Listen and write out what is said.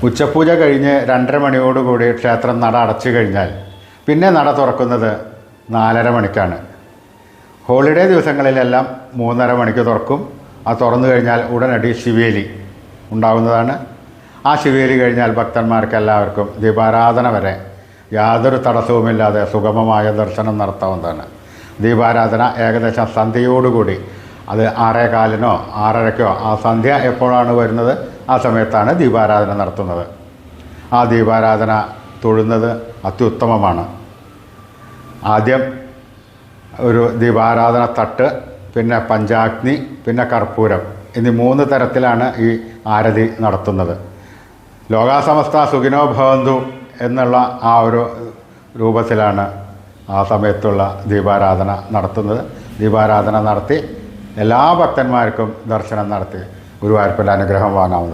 ഉച്ചപൂജ കഴിഞ്ഞ് 2:30 മണിയോടുകൂടി ക്ഷേത്രം നട അടച്ചു കഴിഞ്ഞാൽ പിന്നെ നട തുറക്കുന്നത് 4:30 മണിക്കാണ്. ഹോളിഡേ ദിവസങ്ങളിലെല്ലാം 3:30 മണിക്ക് തുറക്കും. അത് തുറന്നു കഴിഞ്ഞാൽ ഉടനടി ശിവേലി ഉണ്ടാകുന്നതാണ്. ആ ശിവേലി കഴിഞ്ഞാൽ ഭക്തന്മാർക്ക് എല്ലാവർക്കും ദീപാരാധന വരെ യാതൊരു തടസ്സവുമില്ലാതെ സുഗമമായ ദർശനം നടത്താവുന്നതാണ്. ദീപാരാധന ഏകദേശം സന്ധ്യയോടുകൂടി, അത് 6:15 6:30 ആ സന്ധ്യ എപ്പോഴാണ് വരുന്നത് ആ സമയത്താണ് ദീപാരാധന നടത്തുന്നത്. ആ ദീപാരാധന തൊഴുന്നത് അത്യുത്തമമാണ്. ആദ്യം ഒരു ദീപാരാധന തട്ട്, പിന്നെ പഞ്ചാഗ്നി, പിന്നെ കർപ്പൂരം എന്നീ 3 തരത്തിലാണ് ഈ ആരതി നടത്തുന്നത്. ലോകാസമസ്ത സുഖിനോ ഭവന്തു എന്നുള്ള ആ ഒരു രൂപത്തിലാണ് ആ സമയത്തുള്ള ദീപാരാധന നടത്തുന്നത്. ദീപാരാധന നടത്തി എല്ലാ ഭക്തന്മാർക്കും ദർശനം നടത്തി ഗുരുവായൂരപ്പൻ്റെ അനുഗ്രഹം വാങ്ങാവുന്നത്.